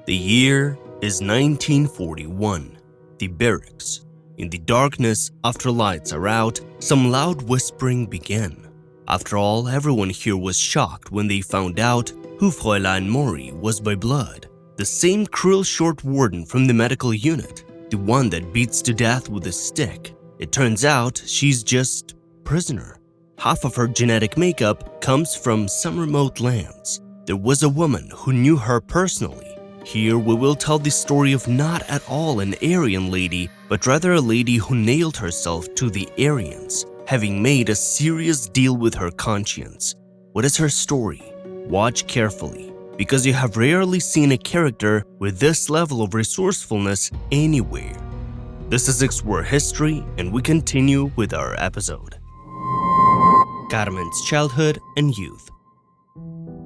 The year is 1941. The barracks. In the darkness, after lights are out, some loud whispering began. After all, everyone here was shocked when they found out who Fräulein Morey was by blood. The same cruel short warden from the medical unit, the one that beats to death with a stick. It turns out she's just prisoner. Half of her genetic makeup comes from some remote lands. There was a woman who knew her personally. Here we will tell the story of not at all an Aryan lady, but rather a lady who nailed herself to the Aryans, having made a serious deal with her conscience. What is her story? Watch carefully, because you have rarely seen a character with this level of resourcefulness anywhere. This is Explore History, and we continue with our episode. Carmen's childhood and youth.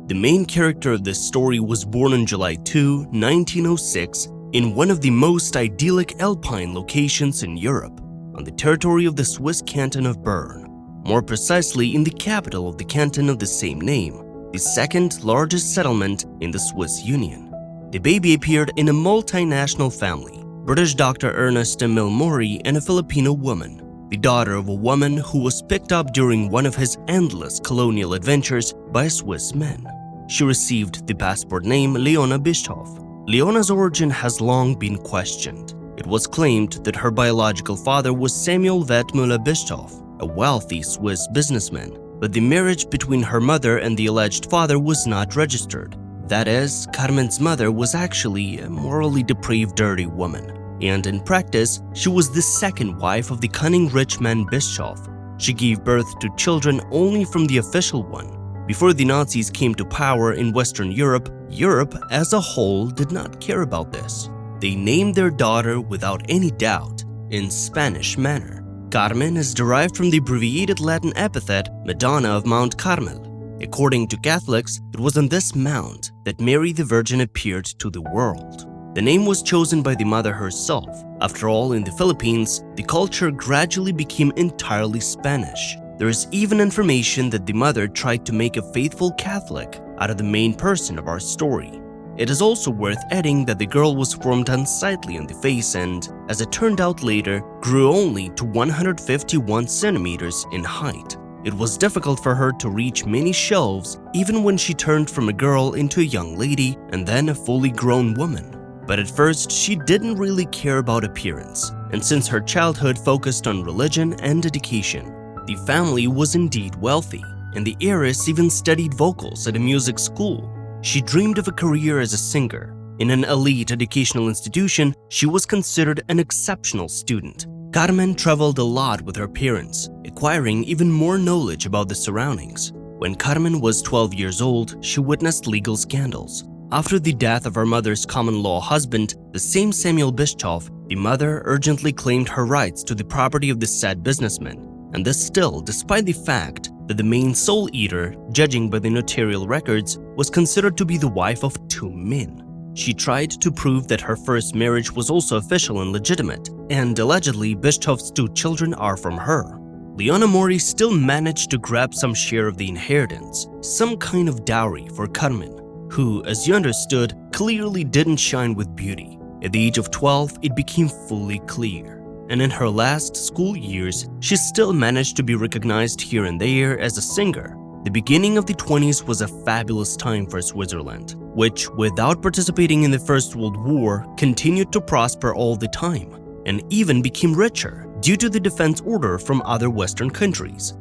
The main character of this story was born on July 2, 1906, in one of the most idyllic Alpine locations in Europe, on the territory of the Swiss canton of Bern, more precisely in the capital of the canton of the same name, the second largest settlement in the Swiss Union. The baby appeared in a multinational family, British Dr. Ernest Emile Morey and a Filipino woman, the daughter of a woman who was picked up during one of his endless colonial adventures by Swiss men. She received the passport name Leona Bischoff. Leona's origin has long been questioned. It was claimed that her biological father was Samuel Wertmüller Bischoff, a wealthy Swiss businessman, but the marriage between her mother and the alleged father was not registered. That is, Carmen's mother was actually a morally depraved dirty woman, and in practice, she was the second wife of the cunning rich man Bischoff. She gave birth to children only from the official one. Before the Nazis came to power in Western Europe, Europe as a whole did not care about this. They named their daughter without any doubt, in Spanish manner. Carmen is derived from the abbreviated Latin epithet Madonna of Mount Carmel. According to Catholics, it was on this mount that Mary the Virgin appeared to the world. The name was chosen by the mother herself. After all, in the Philippines, the culture gradually became entirely Spanish. There is even information that the mother tried to make a faithful Catholic out of the main person of our story. It is also worth adding that the girl was formed unsightly on the face and, as it turned out later, grew only to 151 centimeters in height. It was difficult for her to reach many shelves even when she turned from a girl into a young lady and then a fully grown woman. But at first, she didn't really care about appearance, and since her childhood focused on religion and education, the family was indeed wealthy, and the heiress even studied vocals at a music school. She dreamed of a career as a singer. In an elite educational institution, she was considered an exceptional student. Carmen traveled a lot with her parents, acquiring even more knowledge about the surroundings. When Carmen was 12 years old, she witnessed legal scandals. After the death of her mother's common-law husband, the same Samuel Bischoff, the mother urgently claimed her rights to the property of the said businessman. And this still, despite the fact that the main soul eater, judging by the notarial records, was considered to be the wife of two men. She tried to prove that her first marriage was also official and legitimate, and allegedly Bischoff's two children are from her. Leona Morey still managed to grab some share of the inheritance, some kind of dowry for Carmen, who, as you understood, clearly didn't shine with beauty. At the age of 12, it became fully clear. And in her last school years, she still managed to be recognized here and there as a singer. The beginning of the 20s was a fabulous time for Switzerland, which, without participating in the First World War, continued to prosper all the time, and even became richer due to the defense order from other Western countries.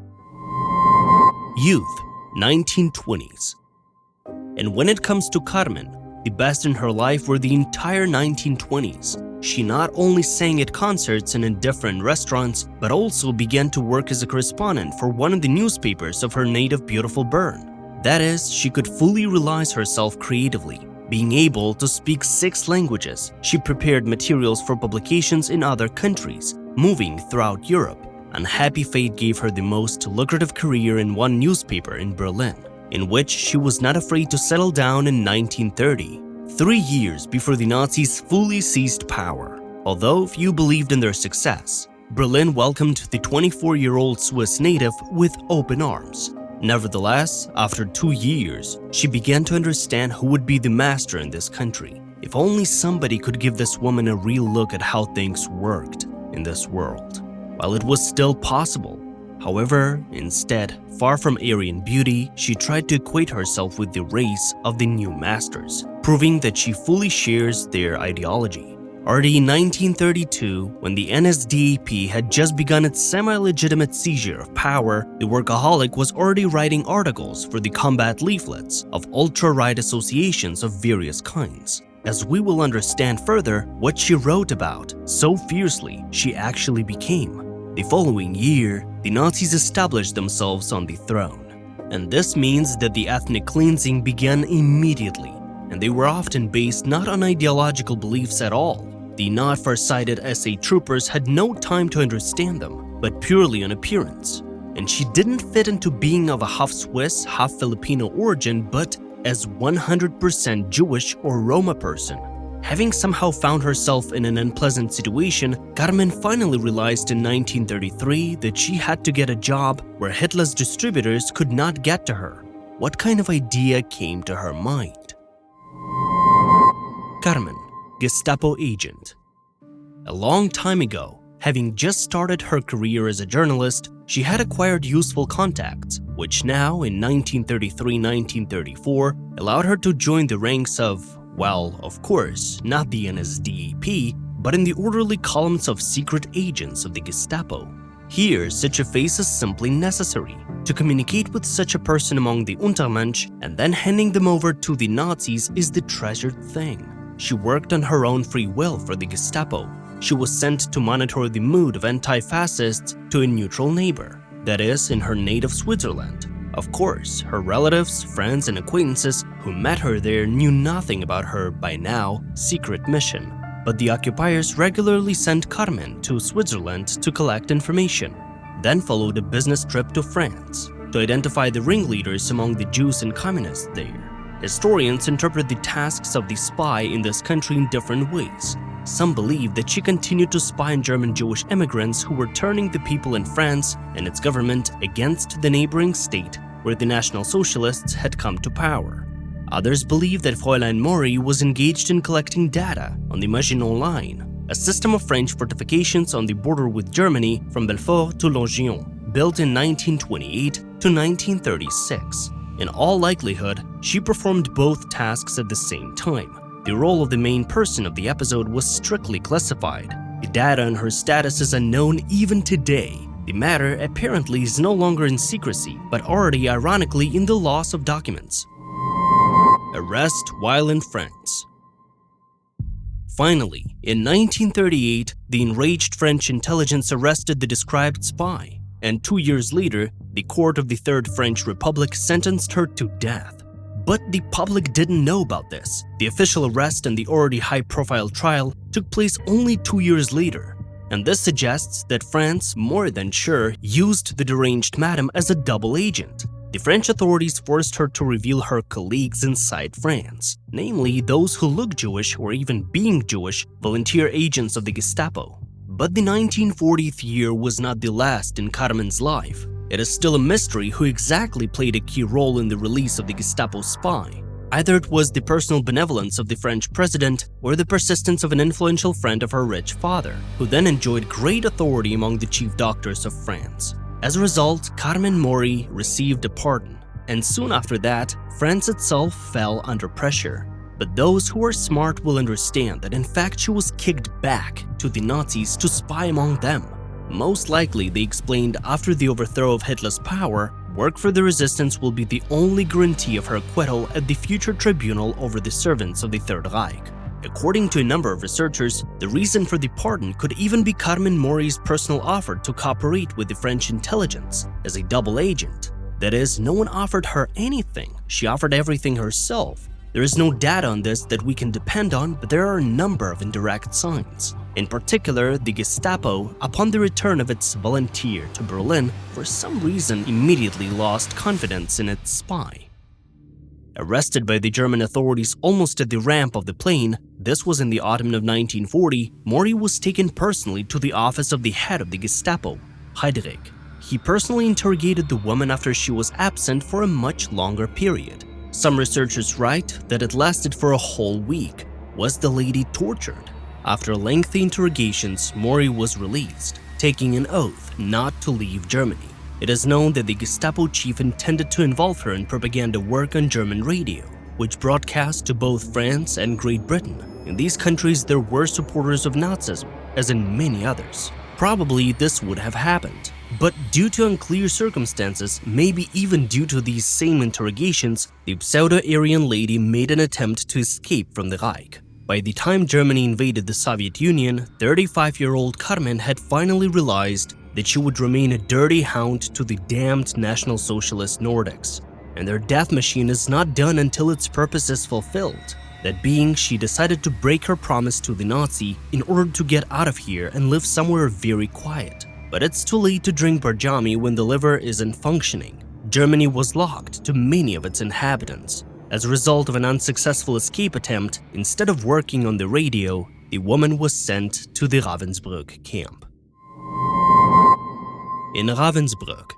Youth, 1920s. And when it comes to Carmen, the best in her life were the entire 1920s. She not only sang at concerts and in different restaurants, but also began to work as a correspondent for one of the newspapers of her native beautiful Bern. That is, she could fully realize herself creatively. Being able to speak 6 languages, she prepared materials for publications in other countries, moving throughout Europe. Unhappy fate gave her the most lucrative career in one newspaper in Berlin, in which she was not afraid to settle down in 1930. 3 years before the Nazis fully seized power. Although few believed in their success, Berlin welcomed the 24-year-old Swiss native with open arms. Nevertheless, after 2 years, she began to understand who would be the master in this country. If only somebody could give this woman a real look at how things worked in this world, while it was still possible. However, instead, far from Aryan beauty, she tried to equate herself with the race of the new masters, proving that she fully shares their ideology. Already in 1932, when the NSDAP had just begun its semi-legitimate seizure of power, the workaholic was already writing articles for the combat leaflets of ultra-right associations of various kinds. As we will understand further what she wrote about so fiercely, she actually became. The following year, the Nazis established themselves on the throne. And this means that the ethnic cleansing began immediately, and they were often based not on ideological beliefs at all. The not far-sighted SA troopers had no time to understand them, but purely on appearance. And she didn't fit into being of a half Swiss, half Filipino origin, but as 100% Jewish or Roma person. Having somehow found herself in an unpleasant situation, Carmen finally realized in 1933 that she had to get a job where Hitler's distributors could not get to her. What kind of idea came to her mind? Carmen, Gestapo agent. A long time ago, having just started her career as a journalist, she had acquired useful contacts, which now, in 1933-1934, allowed her to join the ranks of, well, of course, not the NSDAP, but in the orderly columns of secret agents of the Gestapo. Here, such a phase is simply necessary. To communicate with such a person among the Untermensch and then handing them over to the Nazis is the treasured thing. She worked on her own free will for the Gestapo. She was sent to monitor the mood of anti-fascists to a neutral neighbor, that is, in her native Switzerland. Of course, her relatives, friends, and acquaintances who met her there knew nothing about her, by now, secret mission. But the occupiers regularly sent Carmen to Switzerland to collect information. Then followed a business trip to France to identify the ringleaders among the Jews and communists there. Historians interpret the tasks of the spy in this country in different ways. Some believe that she continued to spy on German Jewish immigrants who were turning the people in France and its government against the neighboring state where the National Socialists had come to power. Others believe that Fräulein Morey was engaged in collecting data on the Maginot Line, a system of French fortifications on the border with Germany from Belfort to Longuyon, built in 1928 to 1936. In all likelihood, she performed both tasks at the same time. The role of the main person of the episode was strictly classified. The data on her status is unknown even today. The matter apparently is no longer in secrecy, but already ironically in the loss of documents. Arrest while in France. Finally, in 1938, the enraged French intelligence arrested the described spy, and 2 years later, the court of the Third French Republic sentenced her to death. But the public didn't know about this. The official arrest and the already high-profile trial took place only 2 years later. And this suggests that France, more than sure, used the deranged madam as a double agent. The French authorities forced her to reveal her colleagues inside France, namely those who look Jewish or even being Jewish, volunteer agents of the Gestapo. But the 1940th year was not the last in Carmen's life. It is still a mystery who exactly played a key role in the release of the Gestapo spy. Either it was the personal benevolence of the French president or the persistence of an influential friend of her rich father, who then enjoyed great authority among the chief doctors of France. As a result, Carmen Morey received a pardon, and soon after that, France itself fell under pressure. But those who are smart will understand that in fact she was kicked back to the Nazis to spy among them. Most likely, they explained, after the overthrow of Hitler's power, work for the resistance will be the only guarantee of her acquittal at the future tribunal over the servants of the Third Reich. According to a number of researchers, the reason for the pardon could even be Carmen Morey's personal offer to cooperate with the French intelligence as a double agent. That is, no one offered her anything, she offered everything herself. There is no data on this that we can depend on, but there are a number of indirect signs. In particular, the Gestapo, upon the return of its volunteer to Berlin, for some reason immediately lost confidence in its spy. Arrested by the German authorities almost at the ramp of the plane, this was in the autumn of 1940, Morey was taken personally to the office of the head of the Gestapo, Heydrich. He personally interrogated the woman after she was absent for a much longer period. Some researchers write that it lasted for a whole week. Was the lady tortured? After lengthy interrogations, Morey was released, taking an oath not to leave Germany. It is known that the Gestapo chief intended to involve her in propaganda work on German radio, which broadcast to both France and Great Britain. In these countries, there were supporters of Nazism, as in many others. Probably this would have happened. But due to unclear circumstances, maybe even due to these same interrogations, the pseudo-Aryan lady made an attempt to escape from the Reich. By the time Germany invaded the Soviet Union, 35-year-old Carmen had finally realized that she would remain a dirty hound to the damned National Socialist Nordics, and their death machine is not done until its purpose is fulfilled. That being, she decided to break her promise to the Nazi in order to get out of here and live somewhere very quiet. But it's too late to drink Barjami when the liver isn't functioning. Germany was locked to many of its inhabitants. As a result of an unsuccessful escape attempt, instead of working on the radio, the woman was sent to the Ravensbrück camp. In Ravensbrück,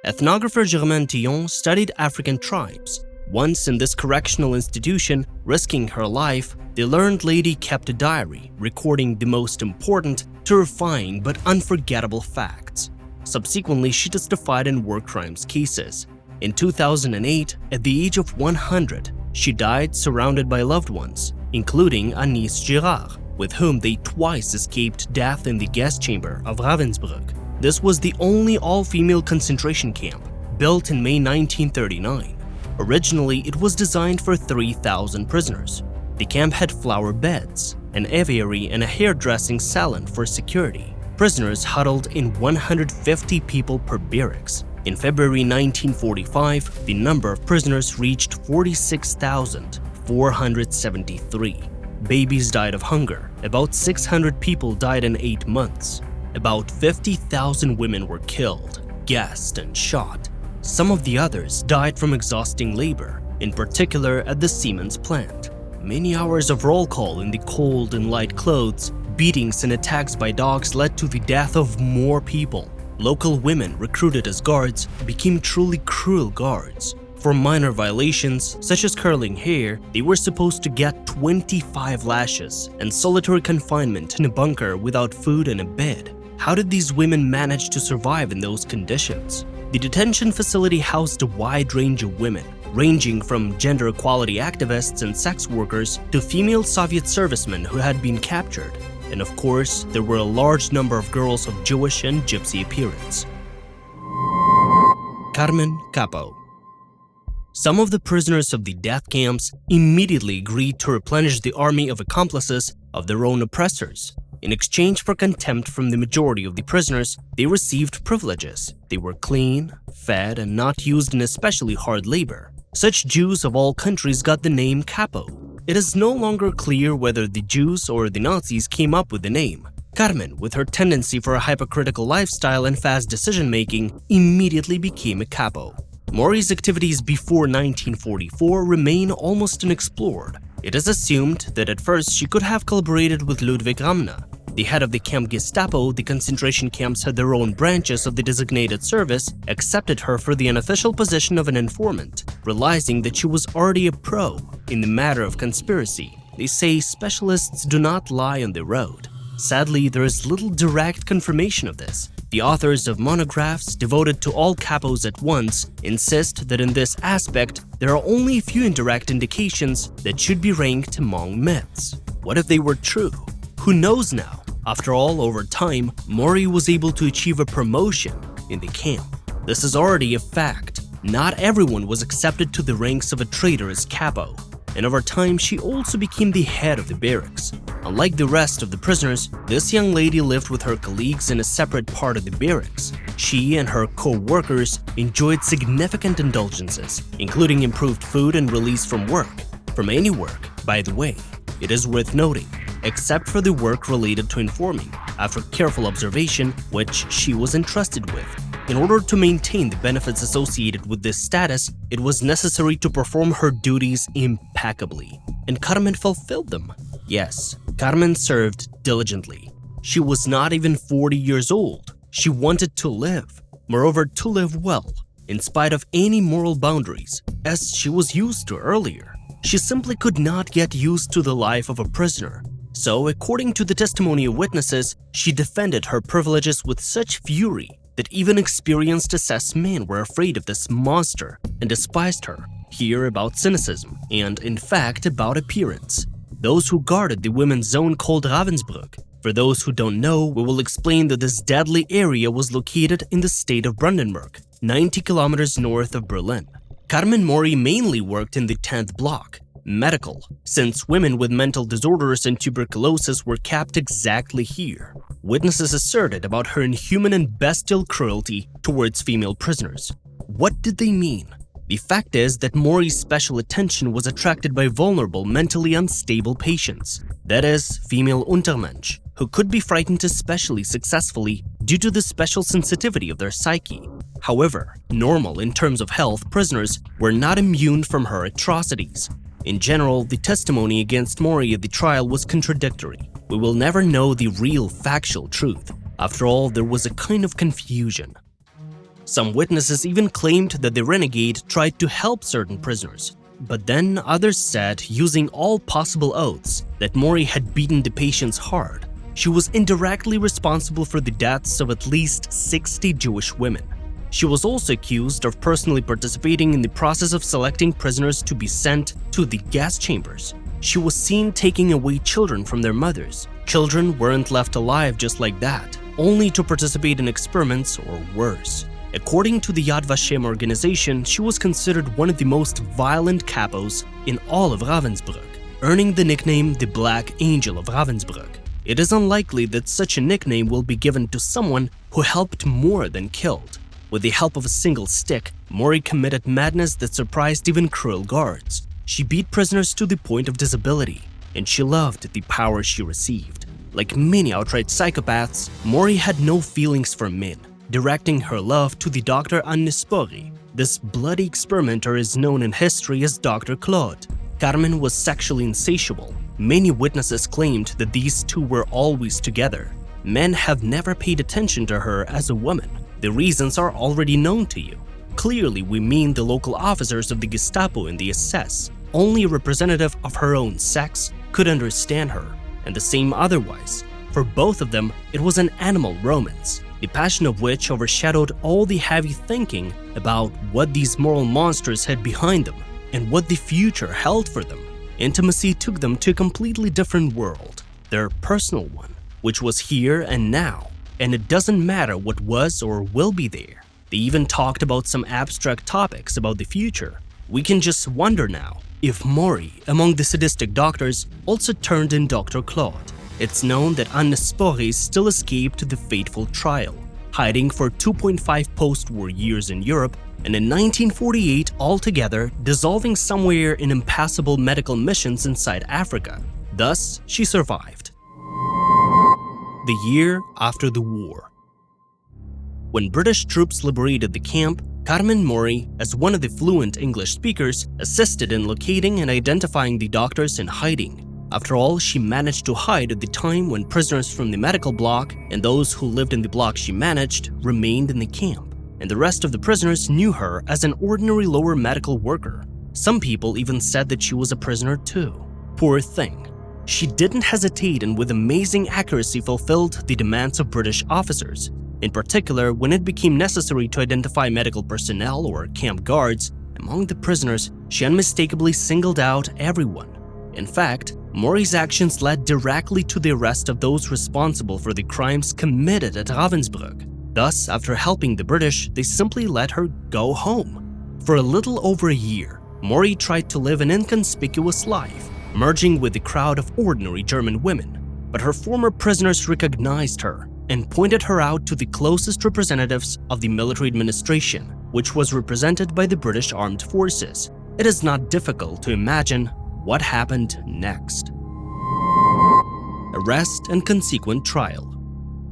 ethnographer Germaine Tillon studied African tribes. Once in this correctional institution, risking her life, the learned lady kept a diary, recording the most important, terrifying but unforgettable facts. Subsequently, she testified in war crimes cases. In 2008, at the age of 100, she died surrounded by loved ones, including Agnès Girard, with whom they twice escaped death in the gas chamber of Ravensbrück. This was the only all-female concentration camp, built in May 1939. Originally, it was designed for 3,000 prisoners. The camp had flower beds, an aviary, and a hairdressing salon for security. Prisoners huddled in 150 people per barracks. In February 1945, the number of prisoners reached 46,473. Babies died of hunger. About 600 people died in 8 months. About 50,000 women were killed, gassed, and shot. Some of the others died from exhausting labor, in particular at the Siemens plant. Many hours of roll call in the cold and light clothes, beatings and attacks by dogs led to the death of more people. Local women recruited as guards became truly cruel guards. For minor violations, such as curling hair, they were supposed to get 25 lashes and solitary confinement in a bunker without food and a bed. How did these women manage to survive in those conditions? The detention facility housed a wide range of women, ranging from gender equality activists and sex workers to female Soviet servicemen who had been captured. And of course, there were a large number of girls of Jewish and Gypsy appearance. Carmen Kapo. Some of the prisoners of the death camps immediately agreed to replenish the army of accomplices of their own oppressors. In exchange for contempt from the majority of the prisoners, they received privileges. They were clean, fed, and not used in especially hard labor. Such Jews of all countries got the name Kapo. It is no longer clear whether the Jews or the Nazis came up with the name. Carmen, with her tendency for a hypocritical lifestyle and fast decision-making, immediately became a Kapo. Morey's activities before 1944 remain almost unexplored. It is assumed that at first she could have collaborated with Ludwig Ramner. The head of the camp Gestapo, the concentration camps had their own branches of the designated service, accepted her for the unofficial position of an informant, realizing that she was already a pro in the matter of conspiracy. They say specialists do not lie on the road. Sadly, there is little direct confirmation of this. The authors of monographs devoted to all capos at once insist that in this aspect, there are only a few indirect indications that should be ranked among myths. What if they were true? Who knows now? After all, over time, Morey was able to achieve a promotion in the camp. This is already a fact. Not everyone was accepted to the ranks of a traitor as capo, and over time she also became the head of the barracks. Unlike the rest of the prisoners, this young lady lived with her colleagues in a separate part of the barracks. She and her co-workers enjoyed significant indulgences, including improved food and release from work. From any work, by the way, it is worth noting, except for the work related to informing, after careful observation, which she was entrusted with. In order to maintain the benefits associated with this status, it was necessary to perform her duties impeccably, and Carmen fulfilled them. Yes, Carmen served diligently. She was not even 40 years old. She wanted to live, moreover to live well, in spite of any moral boundaries, as she was used to earlier. She simply could not get used to the life of a prisoner. So, according to the testimony of witnesses, she defended her privileges with such fury that even experienced SS men were afraid of this monster and despised her. Here about cynicism and, in fact, about appearance. Those who guarded the women's zone called Ravensbrück. For those who don't know, we will explain that this deadly area was located in the state of Brandenburg, 90 kilometers north of Berlin. Carmen Morey mainly worked in the 10th block, medical, since women with mental disorders and tuberculosis were kept exactly here. Witnesses asserted about her inhuman and bestial cruelty towards female prisoners. What did they mean? The fact is that Morey's special attention was attracted by vulnerable, mentally unstable patients, that is, female Untermensch, who could be frightened especially successfully due to the special sensitivity of their psyche. However, normal in terms of health prisoners were not immune from her atrocities. In general, the testimony against Morey at the trial was contradictory. We will never know the real factual truth. After all, there was a kind of confusion. Some witnesses even claimed that the renegade tried to help certain prisoners, but then others said, using all possible oaths, that Morey had beaten the patients hard. She was indirectly responsible for the deaths of at least 60 Jewish women. She was also accused of personally participating in the process of selecting prisoners to be sent to the gas chambers. She was seen taking away children from their mothers. Children weren't left alive just like that, only to participate in experiments or worse. According to the Yad Vashem organization, she was considered one of the most violent capos in all of Ravensbrück, earning the nickname the Black Angel of Ravensbrück. It is unlikely that such a nickname will be given to someone who helped more than killed. With the help of a single stick, Morey committed madness that surprised even cruel guards. She beat prisoners to the point of disability, and she loved the power she received. Like many outright psychopaths, Morey had no feelings for men, directing her love to the Dr. Ernest Morey. This bloody experimenter is known in history as Dr. Claude. Carmen was sexually insatiable. Many witnesses claimed that these two were always together. Men have never paid attention to her as a woman. The reasons are already known to you. Clearly, we mean the local officers of the Gestapo and the SS. Only a representative of her own sex could understand her, and the same otherwise. For both of them, it was an animal romance, the passion of which overshadowed all the heavy thinking about what these moral monsters had behind them and what the future held for them. Intimacy took them to a completely different world, their personal one, which was here and now, and it doesn't matter what was or will be there. They even talked about some abstract topics about the future. We can just wonder now if Morey, among the sadistic doctors, also turned in Dr. Claude. It's known that Ernest Morey still escaped the fateful trial, hiding for 2.5 post-war years in Europe, and in 1948 altogether dissolving somewhere in impassable medical missions inside Africa. Thus, she survived. The year after the war. When British troops liberated the camp, Carmen Morey, as one of the fluent English speakers, assisted in locating and identifying the doctors in hiding. After all, she managed to hide at the time when prisoners from the medical block and those who lived in the block she managed remained in the camp, and the rest of the prisoners knew her as an ordinary lower medical worker. Some people even said that she was a prisoner too. Poor thing. She didn't hesitate and with amazing accuracy fulfilled the demands of British officers. In particular, when it became necessary to identify medical personnel or camp guards, among the prisoners, she unmistakably singled out everyone. In fact, Morey's actions led directly to the arrest of those responsible for the crimes committed at Ravensbrück. Thus, after helping the British, they simply let her go home. For a little over a year, Morey tried to live an inconspicuous life, merging with the crowd of ordinary German women. But her former prisoners recognized her and pointed her out to the closest representatives of the military administration, which was represented by the British Armed Forces. It is not difficult to imagine what happened next. Arrest and consequent trial.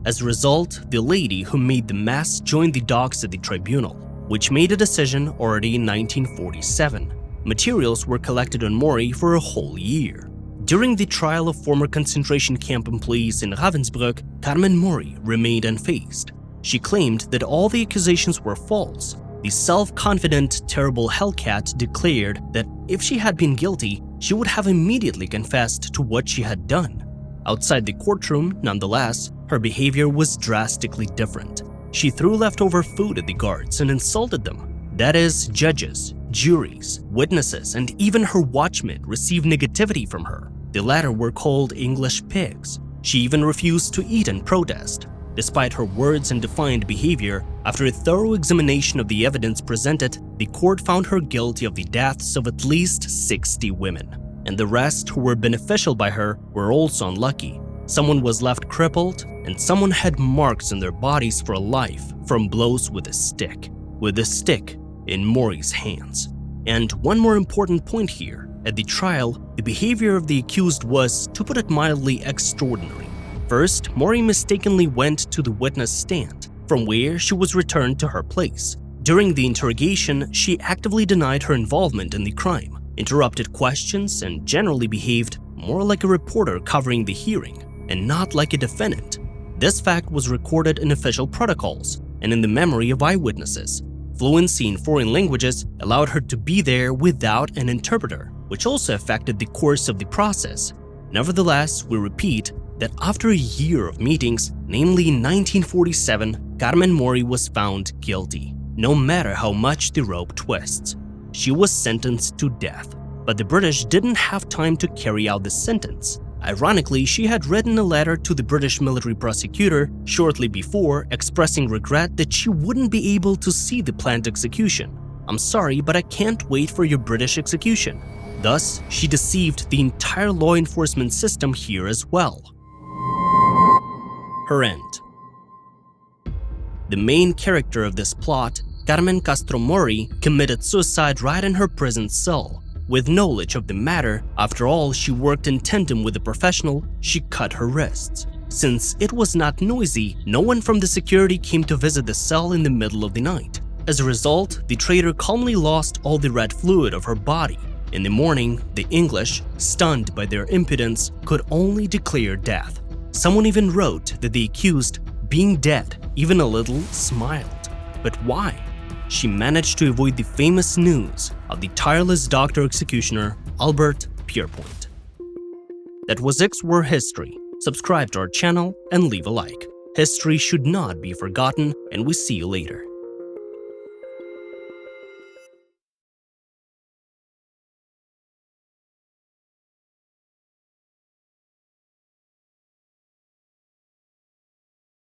As a result, the lady who made the mess joined the dogs at the tribunal, which made a decision already in 1947. Materials were collected on Morey for a whole year. During the trial of former concentration camp employees in Ravensbrück, Carmen Morey remained unfazed. She claimed that all the accusations were false. The self-confident, terrible Hellcat declared that if she had been guilty, she would have immediately confessed to what she had done. Outside the courtroom, nonetheless, her behavior was drastically different. She threw leftover food at the guards and insulted them. That is, judges, juries, witnesses, and even her watchmen received negativity from her. The latter were called English pigs. She even refused to eat in protest. Despite her words and defiant behavior, after a thorough examination of the evidence presented, the court found her guilty of the deaths of at least 60 women. And the rest who were beneficial by her were also unlucky. Someone was left crippled, and someone had marks on their bodies for life from blows with a stick in Morey's hands. And one more important point here. At the trial, the behavior of the accused was, to put it mildly, extraordinary. First, Morey mistakenly went to the witness stand, from where she was returned to her place. During the interrogation, she actively denied her involvement in the crime, interrupted questions, and generally behaved more like a reporter covering the hearing, and not like a defendant. This fact was recorded in official protocols and in the memory of eyewitnesses. Fluency in foreign languages allowed her to be there without an interpreter, which also affected the course of the process. Nevertheless, we repeat that after a year of meetings, namely in 1947, Carmen Morey was found guilty. No matter how much the rope twists, she was sentenced to death. But the British didn't have time to carry out the sentence. Ironically, she had written a letter to the British military prosecutor shortly before expressing regret that she wouldn't be able to see the planned execution. "I'm sorry, but I can't wait for your British execution." Thus, she deceived the entire law enforcement system here as well. Her end. The main character of this plot, Carmen Castro Morey, committed suicide right in her prison cell. With knowledge of the matter, after all, she worked in tandem with a professional, she cut her wrists. Since it was not noisy, no one from the security came to visit the cell in the middle of the night. As a result, the traitor calmly lost all the red fluid of her body. In the morning, the English, stunned by their impudence, could only declare death. Someone even wrote that the accused, being dead, even a little, smiled. But why? She managed to avoid the famous news of the tireless doctor-executioner Albert Pierrepoint. That was X-War History. Subscribe to our channel and leave a like. History should not be forgotten, and we see you later.